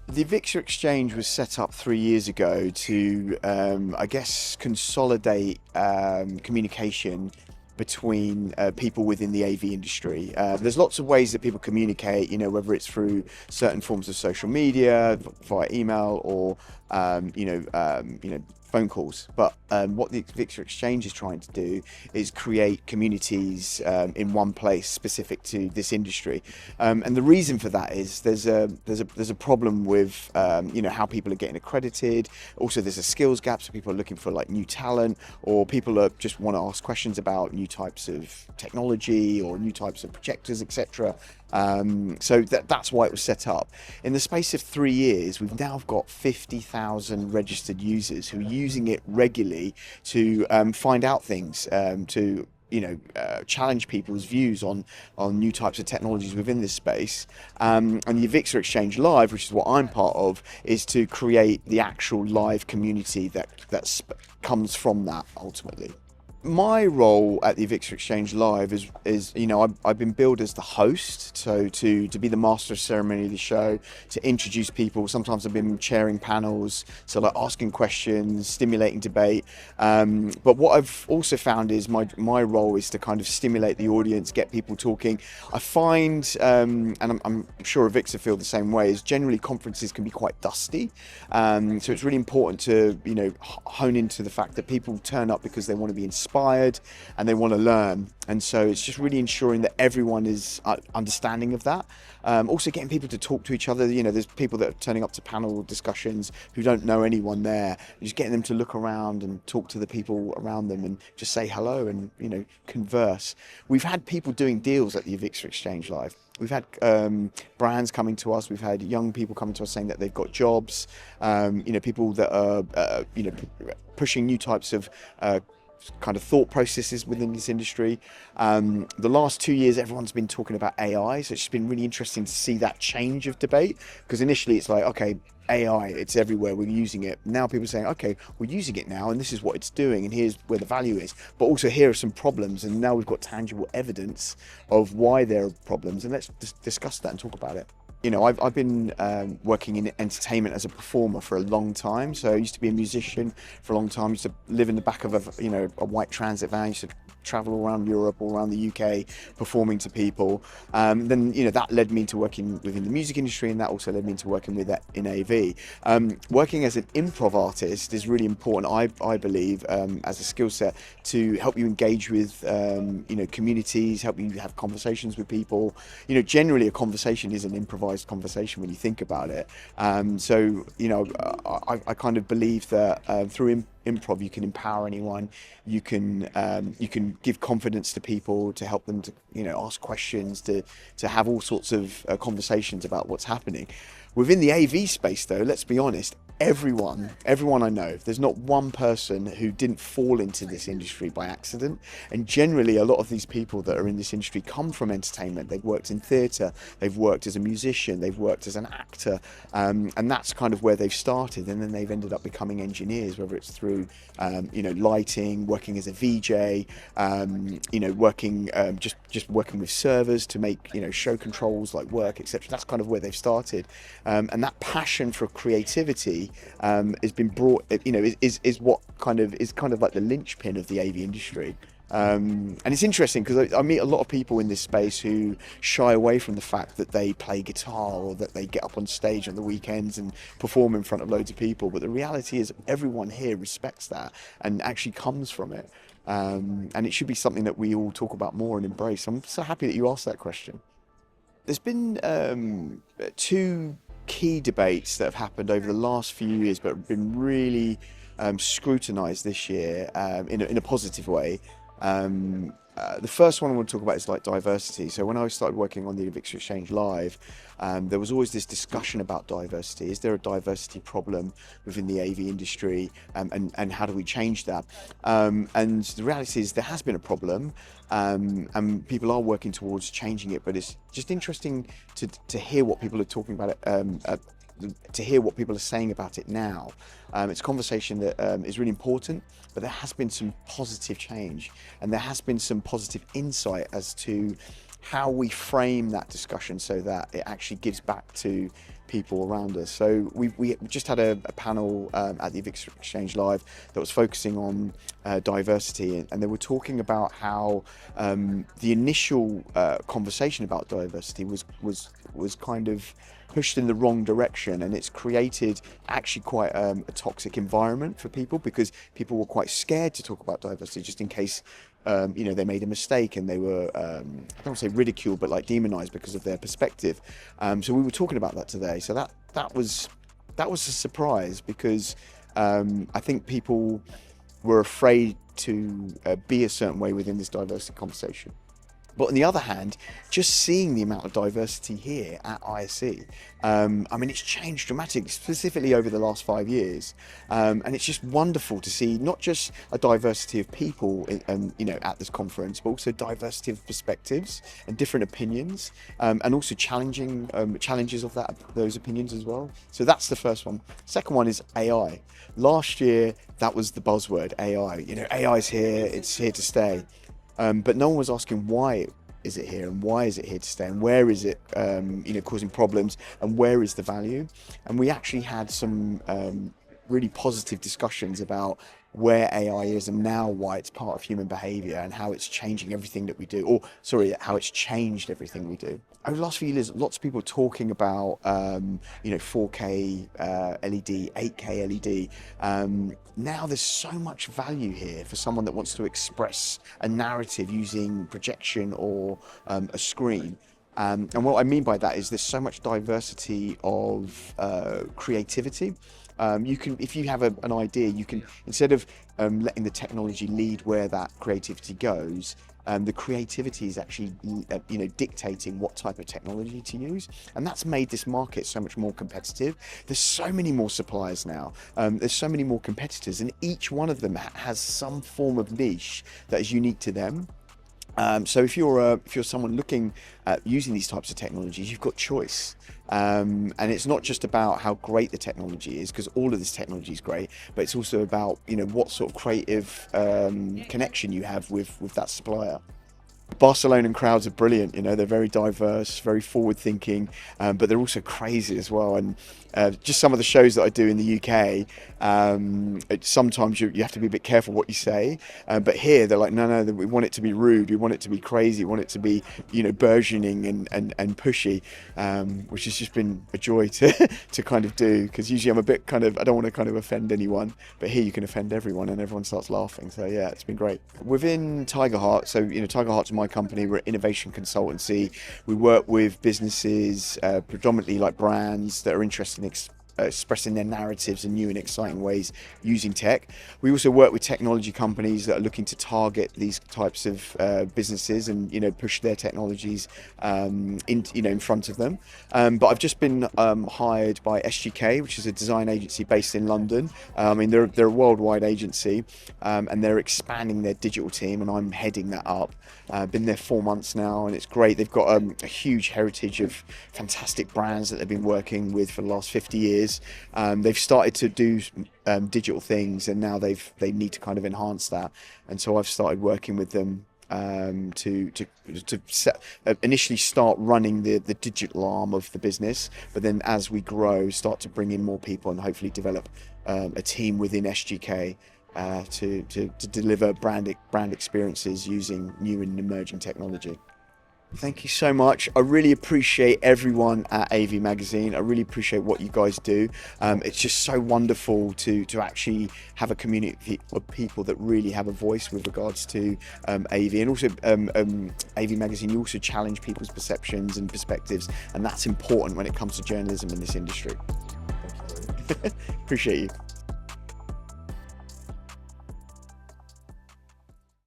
The AVIXA Exchange was set up 3 years ago to, I guess, consolidate communication between people within the AV industry. There's lots of ways that people communicate, whether it's through certain forms of social media, via email, or phone calls. But what the AVIXA Exchange is trying to do is create communities in one place specific to this industry. And the reason for that is there's a problem with how people are getting accredited. Also, there's a skills gap, so people are looking for like new talent, or people are just want to ask questions about new types of technology or new types of projectors, etc. So that's why it was set up. In the space of 3 years, we've now got 50,000 registered users who are using it regularly to find out things, to challenge people's views on new types of technologies within this space. And the AVIXA Exchange Live, which is what I'm part of, is to create the actual live community that comes from that ultimately. My role at the AVIXA Exchange Live is I've been billed as the host, so to be the master of ceremony of the show, to introduce people. Sometimes I've been chairing panels, so like asking questions, stimulating debate. But what I've also found is my role is to kind of stimulate the audience, get people talking. I find, and I'm sure AVIXA feel the same way, is generally conferences can be quite dusty. So it's really important to hone into the fact that people turn up because they want to be inspired and they want to learn, and so it's just really ensuring that everyone is understanding of that. Also getting people to talk to each other. There's people that are turning up to panel discussions who don't know anyone there, just getting them to look around and talk to the people around them and just say hello and converse. We've had people doing deals at the AVIXA Exchange Live. We've had brands coming to us. We've had young people coming to us saying that they've got jobs. People that are pushing new types of kind of thought processes within this industry. The last 2 years, everyone's been talking about AI, so it's been really interesting to see that change of debate, because initially it's like, okay, AI, it's everywhere, we're using it. Now people are saying, okay, we're using it now and this is what it's doing and here's where the value is, but also here are some problems, and now we've got tangible evidence of why there are problems, and let's discuss that and talk about it. I've been working in entertainment as a performer for a long time. So I used to be a musician for a long time. I used to live in the back of a white transit van. I used to travel all around Europe, all around the UK, performing to people. Then that led me to working within the music industry, and that also led me to working with that in AV. Working as an improv artist is really important, I believe, as a skill set to help you engage with communities, help you have conversations with people. Generally a conversation is an improvised conversation when you think about it. So I kind of believe that through improv you can empower anyone. You can give confidence to people, to help them to ask questions, to have all sorts of conversations about what's happening. Within the AV space though, let's be honest, everyone I know, there's not one person who didn't fall into this industry by accident. And generally a lot of these people that are in this industry come from entertainment. They've worked in theatre, they've worked as a musician, they've worked as an actor, and that's kind of where they've started, and then they've ended up becoming engineers, whether it's through lighting, working as a VJ, working just working with servers to make show controls like work, etc. That's kind of where they've started, and that passion for creativity has been brought, is what kind of like the linchpin of the AV industry. And it's interesting because I meet a lot of people in this space who shy away from the fact that they play guitar or that they get up on stage on the weekends and perform in front of loads of people. But the reality is everyone here respects that and actually comes from it. And it should be something that we all talk about more and embrace. I'm so happy that you asked that question. There's been two key debates that have happened over the last few years, but have been really scrutinised this year in a positive way. The first one I want to talk about is like diversity. So when I started working on the AVIXA Xchange Live, there was always this discussion about diversity. Is there a diversity problem within the AV industry, and how do we change that? And the reality is there has been a problem, and people are working towards changing it, but it's just interesting to hear what people are talking about it, to hear what people are saying about it now. It's a conversation that is really important, but there has been some positive change, and there has been some positive insight as to how we frame that discussion so that it actually gives back to people around us. So we just had a panel at the AVIXA Xchange Live that was focusing on diversity, and they were talking about how the initial conversation about diversity was kind of pushed in the wrong direction, and it's created actually quite a toxic environment for people, because people were quite scared to talk about diversity just in case they made a mistake and they were I don't want to say ridiculed, but like demonized because of their perspective. So we were talking about that today. So that was a surprise, because I think people were afraid to be a certain way within this diversity conversation. But on the other hand, just seeing the amount of diversity here at ISE, it's changed dramatically, specifically over the last 5 years. And it's just wonderful to see not just a diversity of people, at this conference, but also diversity of perspectives and different opinions, and also challenges of those opinions as well. So that's the first one. Second one is AI. Last year, that was the buzzword, AI. AI is here, it's here to stay. But no one was asking why is it here, and why is it here to stay, and where is it causing problems, and where is the value. And we actually had some really positive discussions about where AI is and now why it's part of human behavior, and how it's changing everything that we do, how it's changed everything we do. Over the last few years, lots of people talking about 4K LED, 8K LED. Now there's so much value here for someone that wants to express a narrative using projection or a screen. And what I mean by that is there's so much diversity of creativity. If you have an idea, you can, instead of letting the technology lead where that creativity goes, the creativity is actually, dictating what type of technology to use, and that's made this market so much more competitive. There's so many more suppliers now. There's so many more competitors, and each one of them has some form of niche that is unique to them. So if you're someone looking at using these types of technologies, you've got choice. And it's not just about how great the technology is, because all of this technology is great, but it's also about what sort of creative connection you have with that supplier. Barcelonan crowds are brilliant, they're very diverse, very forward thinking, but they're also crazy as well. And just some of the shows that I do in the UK, sometimes you have to be a bit careful what you say, but here they're like, no, we want it to be rude, we want it to be crazy, we want it to be burgeoning and pushy, which has just been a joy to kind of do, because usually I'm a bit I don't want to kind of offend anyone, but here you can offend everyone and everyone starts laughing. So yeah, it's been great. Within Tiger Heart, so Tiger Heart's my company, we're an innovation consultancy. We work with businesses, predominantly like brands that are interested in expressing their narratives in new and exciting ways using tech. We also work with technology companies that are looking to target these types of businesses and push their technologies in front of them. But I've just been hired by SGK, which is a design agency based in London. They're a worldwide agency, and they're expanding their digital team, and I'm heading that up. Been there 4 months now, and it's great. They've got a huge heritage of fantastic brands that they've been working with for the last 50 years. They've started to do digital things, and now they need to kind of enhance that. And so I've started working with them to initially start running the digital arm of the business, but then as we grow, start to bring in more people and hopefully develop a team within SGK to deliver brand experiences using new and emerging technology. Thank you so much. I really appreciate everyone at AV Magazine. I really appreciate what you guys do. It's just so wonderful to actually have a community of people that really have a voice with regards to AV. And also AV Magazine, you also challenge people's perceptions and perspectives, and that's important when it comes to journalism in this industry. Appreciate you.